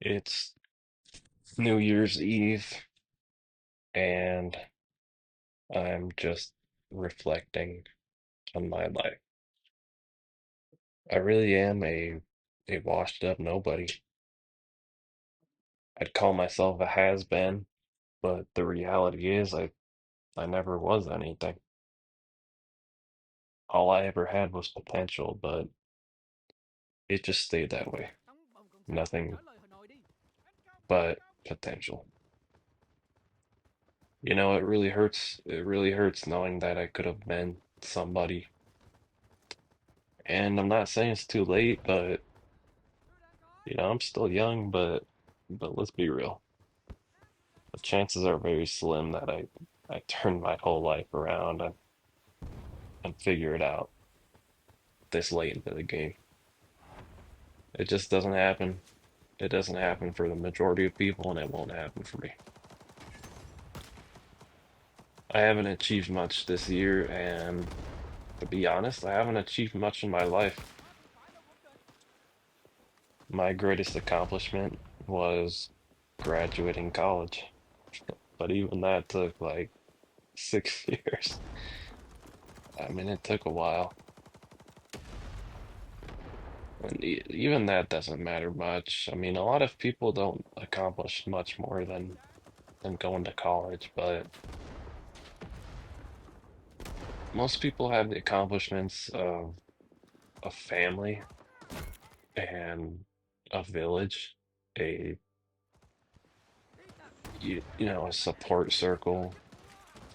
It's New Year's Eve, and I'm just reflecting on my life. I really am a washed up nobody. I'd call myself a has-been, but the reality is I never was anything. All I ever had was potential, but it just stayed that way. Nothing but potential. It really hurts. It really hurts knowing that I could have been somebody. And I'm not saying it's too late, but I'm still young, but let's be real. The chances are very slim that I turn my whole life around and figure it out this late into the game. It just doesn't happen. It doesn't happen for the majority of people, and it won't happen for me. I haven't achieved much this year, and to be honest, I haven't achieved much in my life. My greatest accomplishment was graduating college, but even that took like 6 years. I mean, it took a while. And even that doesn't matter much. I mean, a lot of people don't accomplish much more than going to college, but most people have the accomplishments of a family and a village, a a support circle,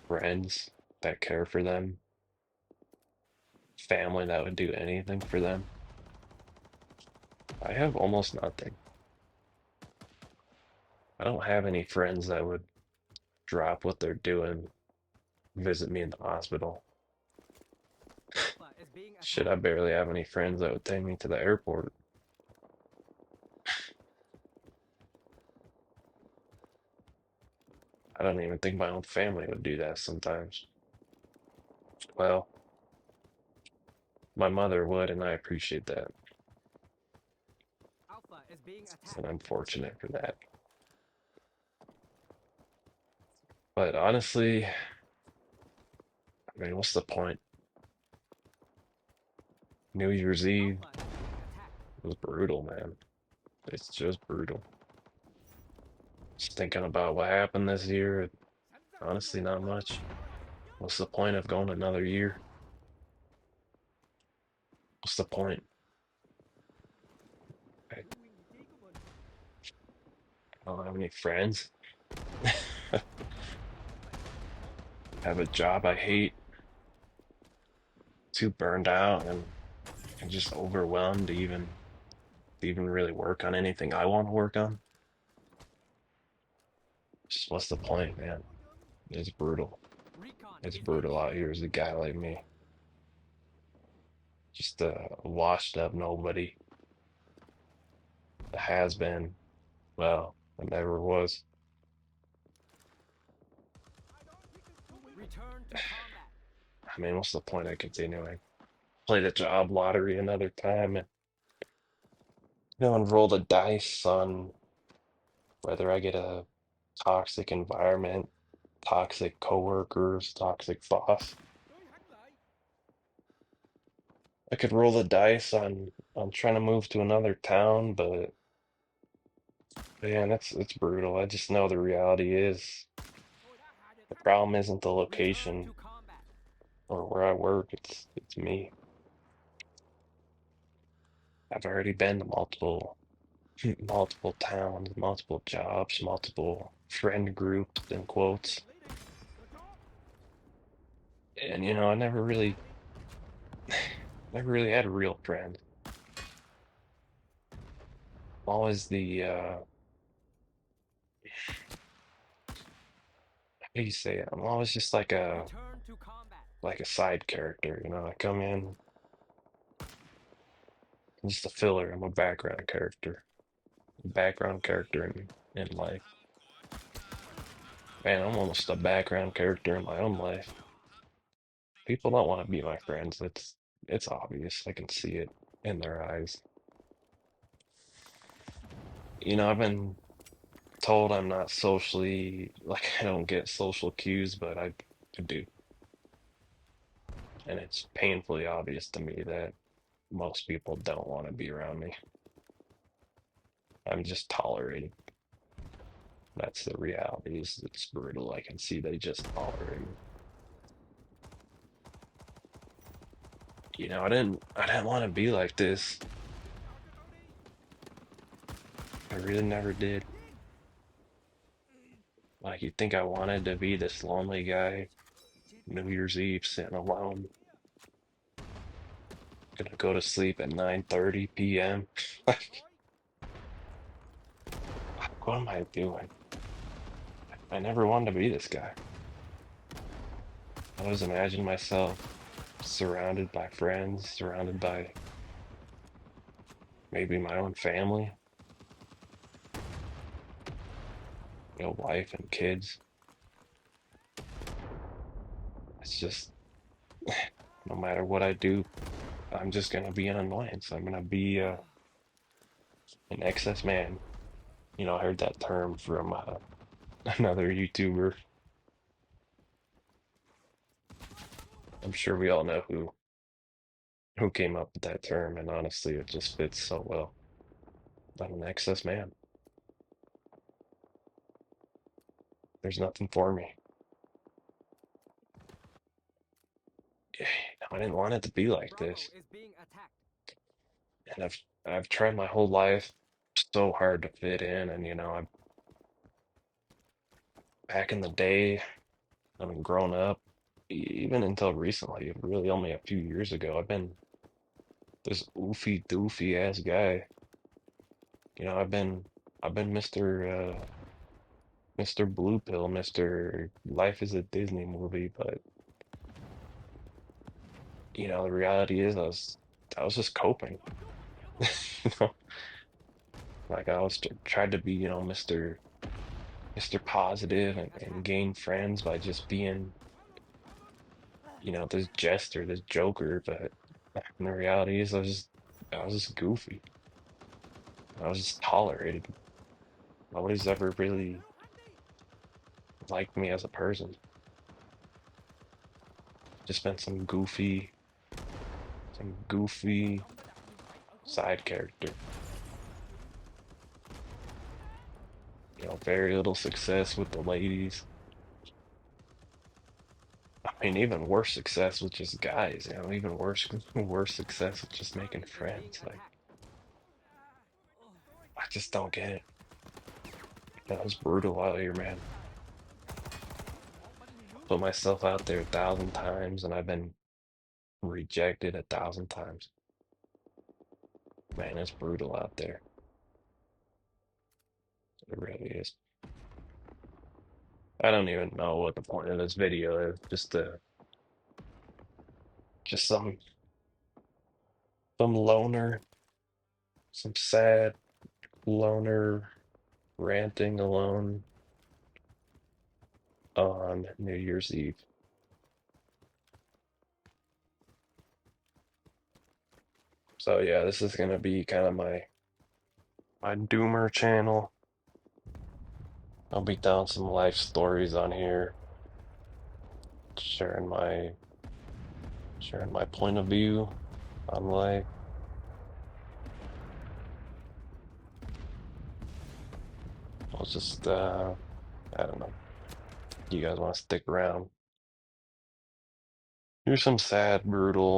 friends that care for them, family that would do anything for them. I have almost nothing. I don't have any friends that would drop what they're doing, visit me in the hospital. Shit, I barely have any friends that would take me to the airport. I don't even think my own family would do that sometimes. Well, my mother would, and I appreciate that. And I'm fortunate for that. But honestly, I mean, what's the point? New Year's Eve was brutal, man. It's just brutal. Just thinking about what happened this year, honestly, not much. What's the point of going another year? What's the point? I don't have any friends. Have a job I hate, too burned out and just overwhelmed to even really work on anything I want to work on. Just what's the point, man? It's brutal. It's brutal out here as a guy like me. Just a washed up nobody. A has been. Well, I never was. I mean, what's the point of continuing? Play the job lottery another time and and roll the dice on whether I get a toxic environment, toxic coworkers, toxic boss. I could roll the dice on trying to move to another town, but man, it's brutal. I just know the reality is the problem isn't the location or where I work, it's me. I've already been to multiple towns, multiple jobs, multiple friend groups in quotes. And I never really had a real friend. I'm always the how do you say it? I'm always just like a side character, I come in, I'm just a filler, I'm a background character in life. Man, I'm almost a background character in my own life. People don't want to be my friends. It's obvious. I can see it in their eyes. I've been told I'm not socially, like, I don't get social cues, but I do. And it's painfully obvious to me that most people don't want to be around me. I'm just tolerated. That's the reality. It's brutal. I can see they just tolerate me. I didn't want to be like this. I really never did. Like, you think I wanted to be this lonely guy, New Year's Eve sitting alone, gonna go to sleep at 9:30 p.m. Like, what am I doing? I never wanted to be this guy. I always imagined myself surrounded by friends, surrounded by maybe my own family, wife and kids. It's just, no matter what I do, I'm just gonna be an annoyance. I'm gonna be an excess man. I heard that term from another YouTuber. I'm sure we all know who came up with that term, and honestly, it just fits so well. I'm an excess man. There's nothing for me. I didn't want it to be like Bravo this, is being attacked. and I've tried my whole life so hard to fit in, and I'm back in the day, I mean, growing up, even until recently, really only a few years ago, I've been this oofy doofy ass guy. I've been Mr. Blue Pill, Mr. Life is a Disney movie, but the reality is I was just coping. You know, like I was tried to be, Mr. Positive and gain friends by just being, this jester, this joker, but and the reality is I was just goofy. I was just tolerated. Nobody's ever really liked me as a person. Just been some goofy side character. Very little success with the ladies. I mean, even worse success with just guys. Even worse success with just making Charlie is being friends. Like, attacked. I just don't get it. That was brutal out here, man. Put myself out there 1,000 times, and I've been rejected 1,000 times. Man, it's brutal out there. It really is. I don't even know what the point of this video is. Just some loner, some sad loner ranting alone on New Year's Eve. So yeah, this is gonna be kind of my doomer channel. I'll be telling some life stories on here, sharing my point of view on life. I'll just I don't know. You guys want to stick around? Here's some sad We and have lost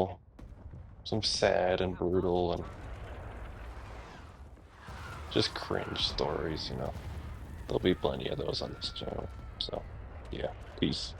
brutal and Charlie. just cringe stories. There'll be plenty of those on this channel. So, yeah, peace.